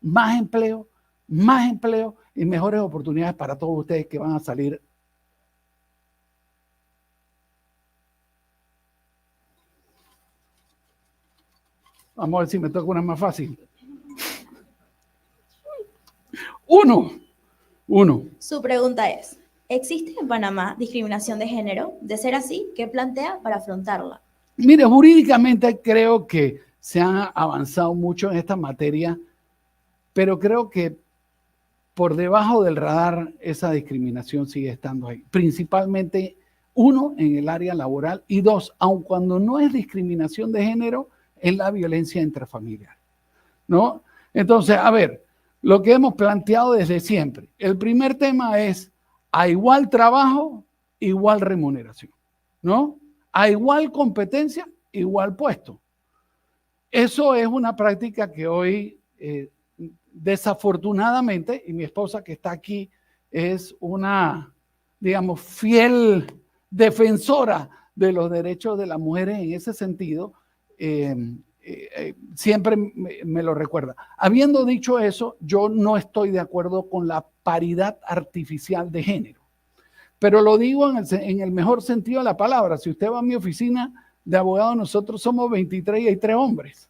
más empleo, más empleo y mejores oportunidades para todos ustedes que van a salir. Vamos a ver si me toca una más fácil. Uno. Su pregunta es, ¿existe en Panamá discriminación de género? De ser así, ¿qué plantea para afrontarla? Mire, jurídicamente creo que se ha avanzado mucho en esta materia, pero creo que por debajo del radar esa discriminación sigue estando ahí. Principalmente, uno, en el área laboral y dos, aun cuando no es discriminación de género, es la violencia intrafamiliar, ¿no? Entonces, a ver, lo que hemos planteado desde siempre. El primer tema es a igual trabajo, igual remuneración, ¿no? A igual competencia, igual puesto. Eso es una práctica que hoy, desafortunadamente, y mi esposa que está aquí es una, digamos, fiel defensora de los derechos de las mujeres en ese sentido, siempre me lo recuerda. Habiendo dicho eso, yo no estoy de acuerdo con la paridad artificial de género, pero lo digo en el mejor sentido de la palabra. Si usted va a mi oficina de abogado, nosotros somos 23 y hay 3 hombres.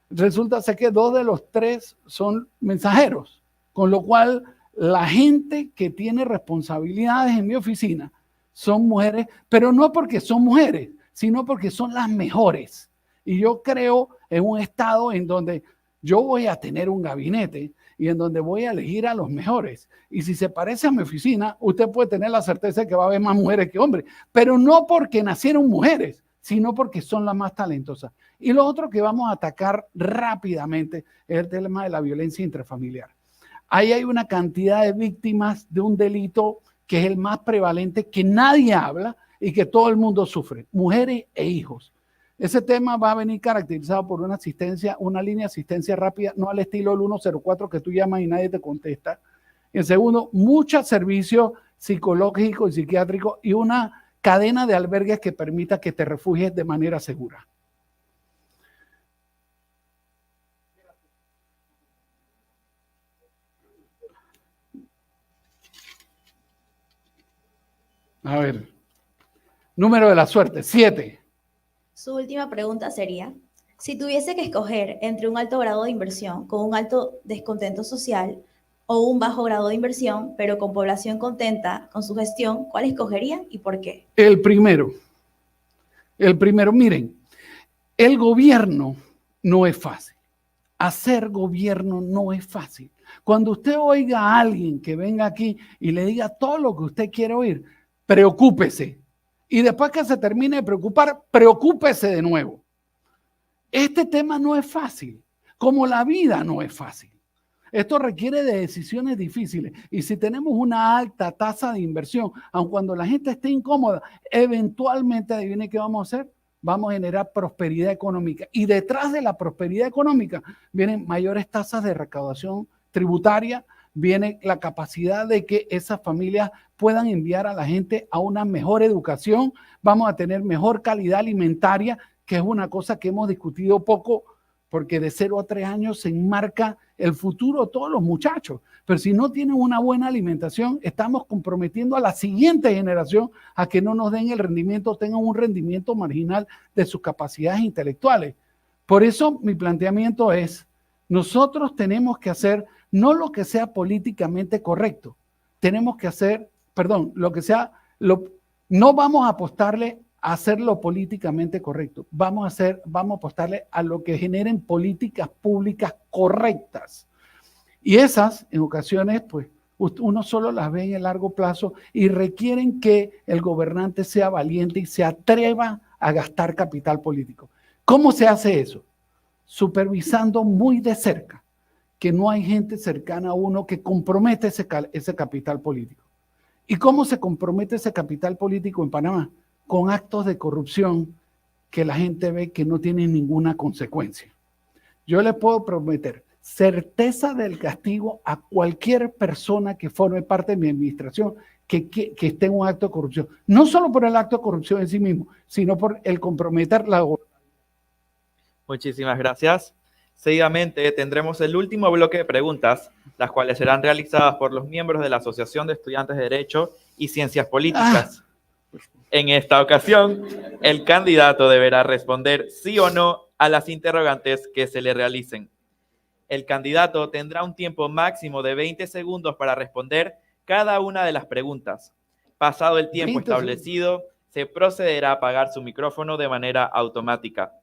Resulta ser que 2 de los 3 son mensajeros, con lo cual la gente que tiene responsabilidades en mi oficina son mujeres, pero no porque son mujeres, sino porque son las mejores. Y yo creo en un estado en donde yo voy a tener un gabinete y en donde voy a elegir a los mejores. Y si se parece a mi oficina, usted puede tener la certeza de que va a haber más mujeres que hombres, pero no porque nacieron mujeres, sino porque son las más talentosas. Y lo otro que vamos a atacar rápidamente es el tema de la violencia intrafamiliar. Ahí hay una cantidad de víctimas de un delito que es el más prevalente, que nadie habla y que todo el mundo sufre, mujeres e hijos. Ese tema va a venir caracterizado por una asistencia, una línea de asistencia rápida, no al estilo del 104 que tú llamas y nadie te contesta. En segundo, muchos servicios psicológicos y psiquiátricos y una cadena de albergues que permita que te refugies de manera segura. A ver, número de la suerte, 7. Su última pregunta sería, si tuviese que escoger entre un alto grado de inversión con un alto descontento social o un bajo grado de inversión, pero con población contenta con su gestión, ¿cuál escogería y por qué? El primero, miren, el gobierno no es fácil. Hacer gobierno no es fácil. Cuando usted oiga a alguien que venga aquí y le diga todo lo que usted quiere oír, preocúpese. Y después que se termine de preocupar, preocúpese de nuevo. Este tema no es fácil, como la vida no es fácil. Esto requiere de decisiones difíciles. Y si tenemos una alta tasa de inversión, aun cuando la gente esté incómoda, eventualmente, adivine qué vamos a hacer. Vamos a generar prosperidad económica. Y detrás de la prosperidad económica vienen mayores tasas de recaudación tributaria, viene la capacidad de que esas familias puedan enviar a la gente a una mejor educación, vamos a tener mejor calidad alimentaria, que es una cosa que hemos discutido poco, porque de 0 a 3 años se enmarca el futuro de todos los muchachos. Pero si no tienen una buena alimentación, estamos comprometiendo a la siguiente generación a que no nos den el rendimiento, tengan un rendimiento marginal de sus capacidades intelectuales. Por eso mi planteamiento es, nosotros tenemos que hacer no lo que sea políticamente correcto, tenemos que hacer, no vamos a apostarle a hacer lo políticamente correcto, vamos a apostarle a lo que generen políticas públicas correctas. Y esas, en ocasiones, pues, uno solo las ve en el largo plazo y requieren que el gobernante sea valiente y se atreva a gastar capital político. ¿Cómo se hace eso? Supervisando muy de cerca que no hay gente cercana a uno que compromete ese capital político. ¿Y cómo se compromete ese capital político en Panamá? Con actos de corrupción que la gente ve que no tienen ninguna consecuencia. Yo le puedo prometer certeza del castigo a cualquier persona que forme parte de mi administración que esté en un acto de corrupción. No solo por el acto de corrupción en sí mismo, sino por el comprometer la gobernanza. Muchísimas gracias. Seguidamente tendremos el último bloque de preguntas, las cuales serán realizadas por los miembros de la Asociación de Estudiantes de Derecho y Ciencias Políticas. En esta ocasión, el candidato deberá responder sí o no a las interrogantes que se le realicen. El candidato tendrá un tiempo máximo de 20 segundos para responder cada una de las preguntas. Pasado el tiempo establecido, se procederá a apagar su micrófono de manera automática.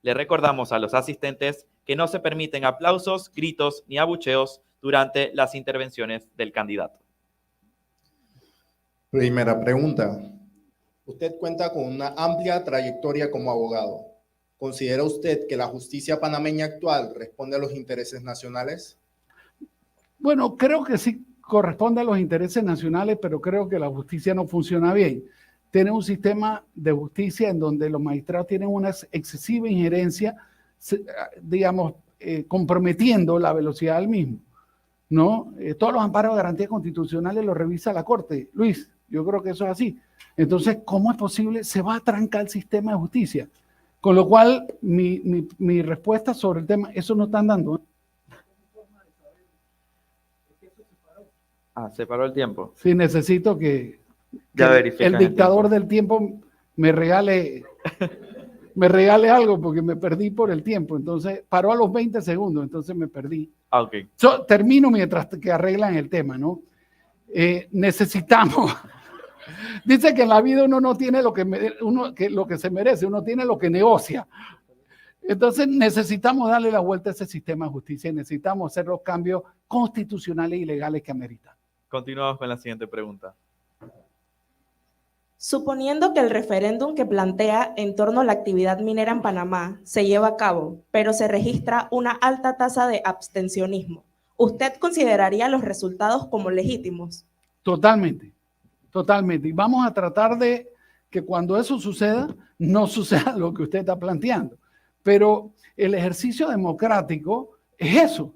Le recordamos a los asistentes que no se permiten aplausos, gritos ni abucheos durante las intervenciones del candidato. Primera pregunta. Usted cuenta con una amplia trayectoria como abogado. ¿Considera usted que la justicia panameña actual responde a los intereses nacionales? Bueno, creo que sí corresponde a los intereses nacionales, pero creo que la justicia no funciona bien. Tiene un sistema de justicia en donde los magistrados tienen una excesiva injerencia, digamos, comprometiendo la velocidad del mismo, ¿no? Todos los amparos de garantías constitucionales los revisa la Corte. Luis, yo creo que eso es así. Entonces, ¿cómo es posible? Se va a trancar el sistema de justicia. Con lo cual, mi respuesta sobre el tema, eso no están dando. Se paró el tiempo. Sí, necesito que el dictador del tiempo me regale algo porque me perdí por el tiempo. Entonces, paró a los 20 segundos, entonces me perdí. Okay. Termino mientras que arreglan el tema, ¿no? Necesitamos... Dice que en la vida uno no tiene lo que se merece, uno tiene lo que negocia. Entonces necesitamos darle la vuelta a ese sistema de justicia y necesitamos hacer los cambios constitucionales y legales que ameritan. Continuamos con la siguiente pregunta. Suponiendo que el referéndum que plantea en torno a la actividad minera en Panamá se lleva a cabo, pero se registra una alta tasa de abstencionismo, ¿usted consideraría los resultados como legítimos? Totalmente. Totalmente. Y vamos a tratar de que cuando eso suceda, no suceda lo que usted está planteando. Pero el ejercicio democrático es eso,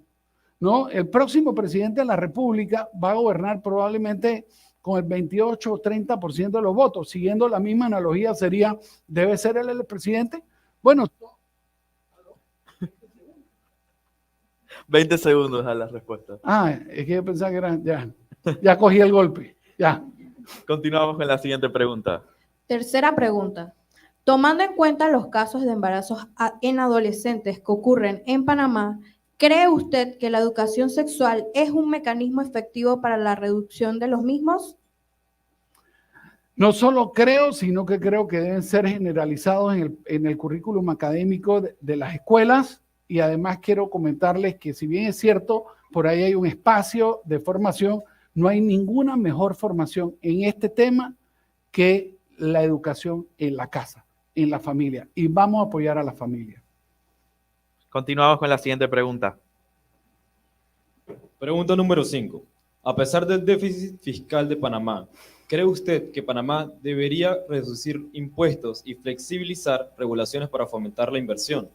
¿no? El próximo presidente de la República va a gobernar probablemente con el 28 o 30% de los votos. Siguiendo la misma analogía sería, ¿debe ser él el presidente? Bueno. 20 segundos a la respuesta. Es que yo pensaba que era, ya cogí el golpe, ya. Continuamos con la siguiente pregunta. Tercera pregunta. Tomando en cuenta los casos de embarazos en adolescentes que ocurren en Panamá, ¿cree usted que la educación sexual es un mecanismo efectivo para la reducción de los mismos? No solo creo, sino que creo que deben ser generalizados en el currículum académico de las escuelas, y además quiero comentarles que si bien es cierto, por ahí hay un espacio de formación, no hay ninguna mejor formación en este tema que la educación en la casa, en la familia, y vamos a apoyar a la familia. Continuamos con la siguiente pregunta. Pregunta número 5. A pesar del déficit fiscal de Panamá, ¿cree usted que Panamá debería reducir impuestos y flexibilizar regulaciones para fomentar la inversión?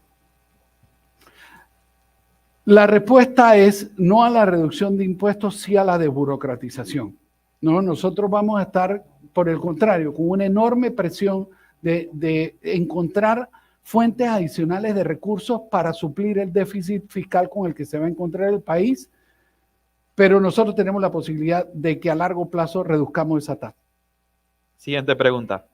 La respuesta es no a la reducción de impuestos, sí a la desburocratización. ¿No? Nosotros vamos a estar, por el contrario, con una enorme presión de encontrar fuentes adicionales de recursos para suplir el déficit fiscal con el que se va a encontrar el país, pero nosotros tenemos la posibilidad de que a largo plazo reduzcamos esa tasa. Siguiente pregunta.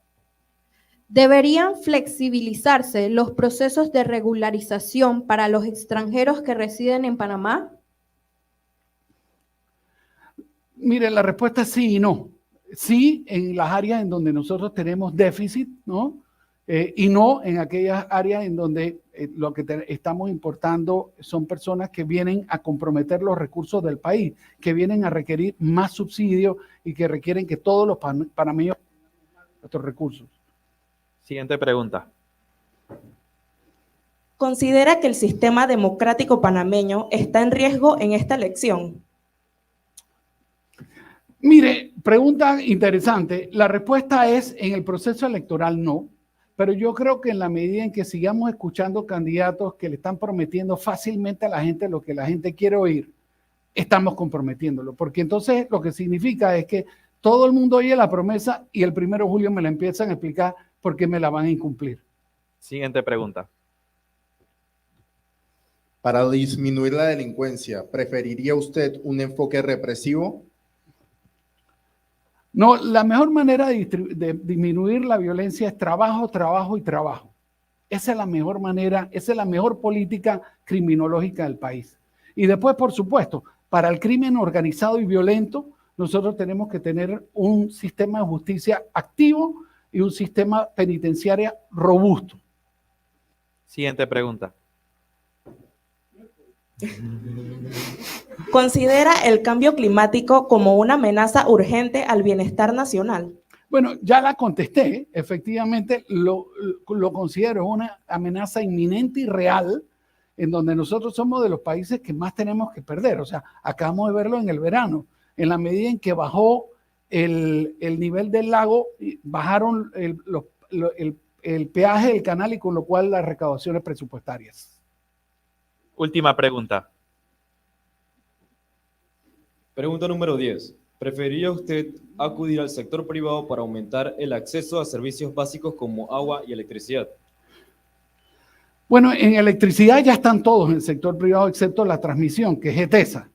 ¿Deberían flexibilizarse los procesos de regularización para los extranjeros que residen en Panamá? Mire, la respuesta es sí y no. Sí, en las áreas en donde nosotros tenemos déficit, ¿no? y no en aquellas áreas en donde lo que estamos importando son personas que vienen a comprometer los recursos del país, que vienen a requerir más subsidios y que requieren que todos los panameños tengan nuestros recursos. Siguiente pregunta. ¿Considera que el sistema democrático panameño está en riesgo en esta elección? Mire, pregunta interesante. La respuesta es, en el proceso electoral no, pero yo creo que en la medida en que sigamos escuchando candidatos que le están prometiendo fácilmente a la gente lo que la gente quiere oír, estamos comprometiéndolo, porque entonces lo que significa es que todo el mundo oye la promesa y el 1 de julio me la empiezan a explicar por qué me la van a incumplir. Siguiente pregunta. Para disminuir la delincuencia, ¿preferiría usted un enfoque represivo? No, la mejor manera de disminuir la violencia es trabajo, trabajo y trabajo. Esa es la mejor manera, esa es la mejor política criminológica del país. Y después, por supuesto, para el crimen organizado y violento, nosotros tenemos que tener un sistema de justicia activo y un sistema penitenciario robusto. Siguiente pregunta. ¿Considera el cambio climático como una amenaza urgente al bienestar nacional? Bueno, ya la contesté. Efectivamente, lo considero una amenaza inminente y real, en donde nosotros somos de los países que más tenemos que perder. O sea, acabamos de verlo en el verano. En la medida en que bajó el nivel del lago, bajaron el peaje del canal y con lo cual las recaudaciones presupuestarias. Última pregunta. Pregunta número 10. ¿Preferiría usted acudir al sector privado para aumentar el acceso a servicios básicos como agua y electricidad? Bueno, en electricidad ya están todos en el sector privado, excepto la transmisión, que es ETESA,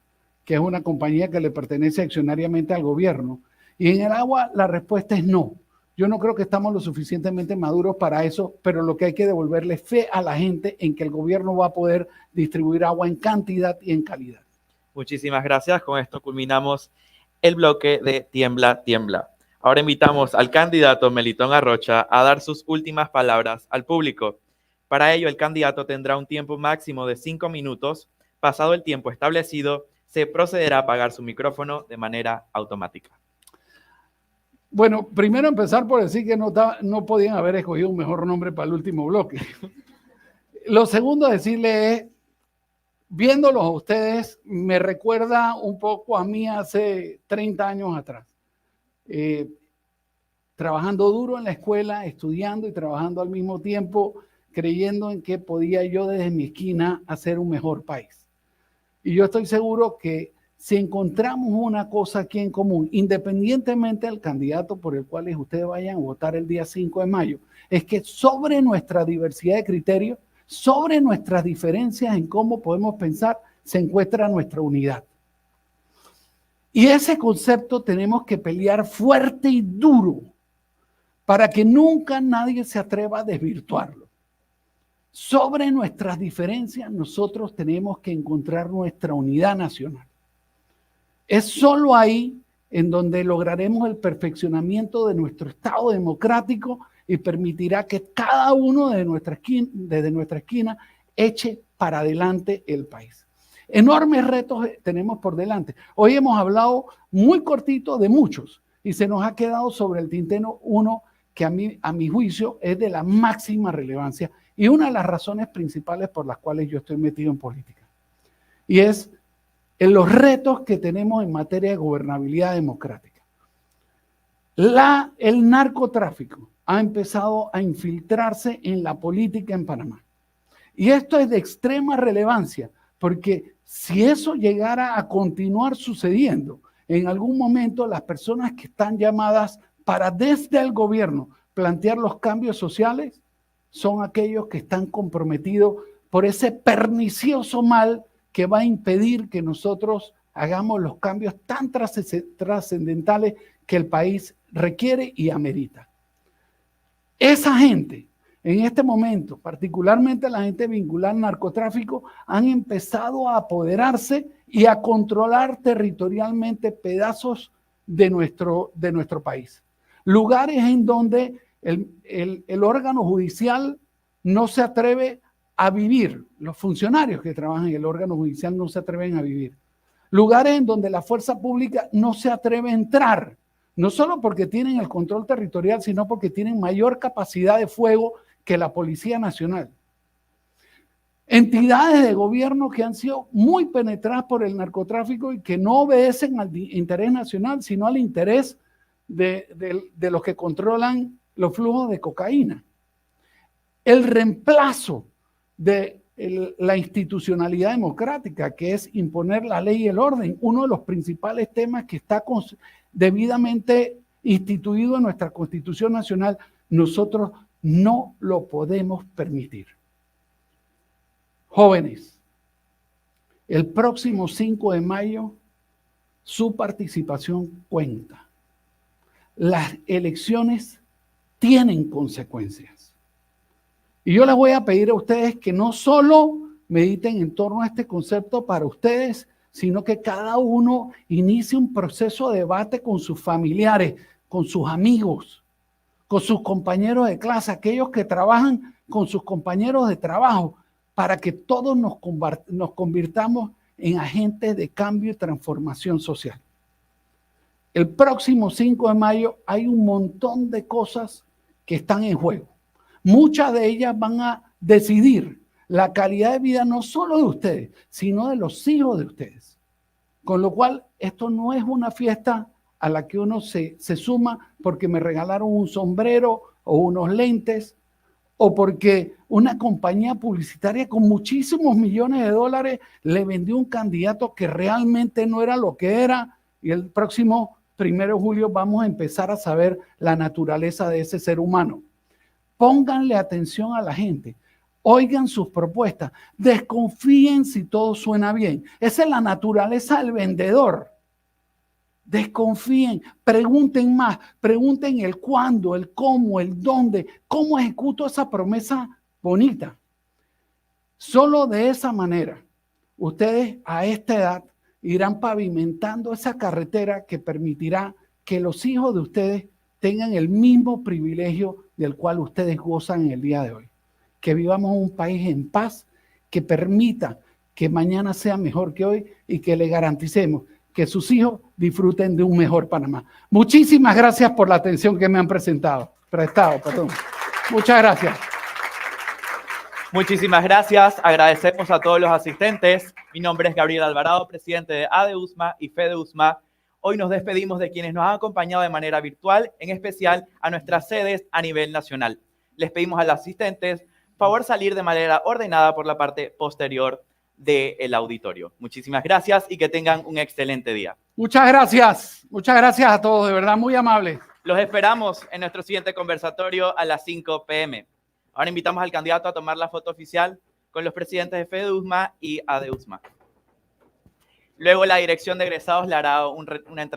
que es una compañía que le pertenece accionariamente al gobierno. Y en el agua la respuesta es no. Yo no creo que estamos lo suficientemente maduros para eso, pero lo que hay que devolverle fe a la gente en que el gobierno va a poder distribuir agua en cantidad y en calidad. Muchísimas gracias. Con esto culminamos el bloque de Tiembla, Tiembla. Ahora invitamos al candidato Melitón Arrocha a dar sus últimas palabras al público. Para ello, el candidato tendrá un tiempo máximo de 5 minutos. Pasado el tiempo establecido, se procederá a apagar su micrófono de manera automática. Bueno, primero empezar por decir que no podían haber escogido un mejor nombre para el último bloque. Lo segundo decirle es, viéndolos a ustedes, me recuerda un poco a mí hace 30 años atrás. Trabajando duro en la escuela, estudiando y trabajando al mismo tiempo, creyendo en que podía yo desde mi esquina hacer un mejor país. Y yo estoy seguro que si encontramos una cosa aquí en común, independientemente del candidato por el cual ustedes vayan a votar el día 5 de mayo, es que sobre nuestra diversidad de criterios, sobre nuestras diferencias en cómo podemos pensar, se encuentra nuestra unidad. Y ese concepto tenemos que pelear fuerte y duro para que nunca nadie se atreva a desvirtuarlo. Sobre nuestras diferencias, nosotros tenemos que encontrar nuestra unidad nacional. Es solo ahí en donde lograremos el perfeccionamiento de nuestro Estado democrático y permitirá que cada uno desde nuestra esquina eche para adelante el país. Enormes retos tenemos por delante. Hoy hemos hablado muy cortito de muchos y se nos ha quedado sobre el tintero uno que a mi juicio es de la máxima relevancia y una de las razones principales por las cuales yo estoy metido en política. Y es en los retos que tenemos en materia de gobernabilidad democrática. El narcotráfico ha empezado a infiltrarse en la política en Panamá. Y esto es de extrema relevancia, porque si eso llegara a continuar sucediendo, en algún momento las personas que están llamadas para desde el gobierno plantear los cambios sociales son aquellos que están comprometidos por ese pernicioso mal que va a impedir que nosotros hagamos los cambios tan trascendentales que el país requiere y amerita. Esa gente, en este momento, particularmente la gente vinculada al narcotráfico, han empezado a apoderarse y a controlar territorialmente pedazos de nuestro país. Lugares en donde el órgano judicial no se atreve a vivir. Los funcionarios que trabajan en el órgano judicial no se atreven a vivir. Lugares en donde la fuerza pública no se atreve a entrar, no solo porque tienen el control territorial, sino porque tienen mayor capacidad de fuego que la Policía Nacional. Entidades de gobierno que han sido muy penetradas por el narcotráfico y que no obedecen al interés nacional, sino al interés de los que controlan los flujos de cocaína. El reemplazo de la institucionalidad democrática, que es imponer la ley y el orden, uno de los principales temas que está debidamente instituido en nuestra Constitución Nacional, nosotros no lo podemos permitir. Jóvenes, el próximo 5 de mayo, su participación cuenta. Las elecciones tienen consecuencias. Y yo les voy a pedir a ustedes que no solo mediten en torno a este concepto para ustedes, sino que cada uno inicie un proceso de debate con sus familiares, con sus amigos, con sus compañeros de clase, aquellos que trabajan con sus compañeros de trabajo, para que todos nos convirtamos en agentes de cambio y transformación social. El próximo 5 de mayo hay un montón de cosas que están en juego. Muchas de ellas van a decidir la calidad de vida no solo de ustedes, sino de los hijos de ustedes. Con lo cual, esto no es una fiesta a la que uno se suma porque me regalaron un sombrero o unos lentes, o porque una compañía publicitaria con muchísimos millones de dólares le vendió un candidato que realmente no era lo que era, y el próximo 1 de julio vamos a empezar a saber la naturaleza de ese ser humano. Pónganle atención a la gente, oigan sus propuestas, desconfíen si todo suena bien. Esa es la naturaleza del vendedor. Desconfíen, pregunten más, pregunten el cuándo, el cómo, el dónde, cómo ejecuto esa promesa bonita. Solo de esa manera, ustedes a esta edad irán pavimentando esa carretera que permitirá que los hijos de ustedes tengan el mismo privilegio del cual ustedes gozan en el día de hoy. Que vivamos en un país en paz, que permita que mañana sea mejor que hoy y que le garanticemos que sus hijos disfruten de un mejor Panamá. Muchísimas gracias por la atención que me han prestado. Muchas gracias. Muchísimas gracias. Agradecemos a todos los asistentes. Mi nombre es Gabriel Alvarado, presidente de ADEUSMA y FEDEUSMA. Hoy nos despedimos de quienes nos han acompañado de manera virtual, en especial a nuestras sedes a nivel nacional. Les pedimos a los asistentes, favor salir de manera ordenada por la parte posterior del auditorio. Muchísimas gracias y que tengan un excelente día. Muchas gracias a todos, de verdad, muy amables. Los esperamos en nuestro siguiente conversatorio a las 5 p.m. Ahora invitamos al candidato a tomar la foto oficial con los presidentes de FEDEUSMA y ADEUSMA. Luego la dirección de egresados le hará una entrega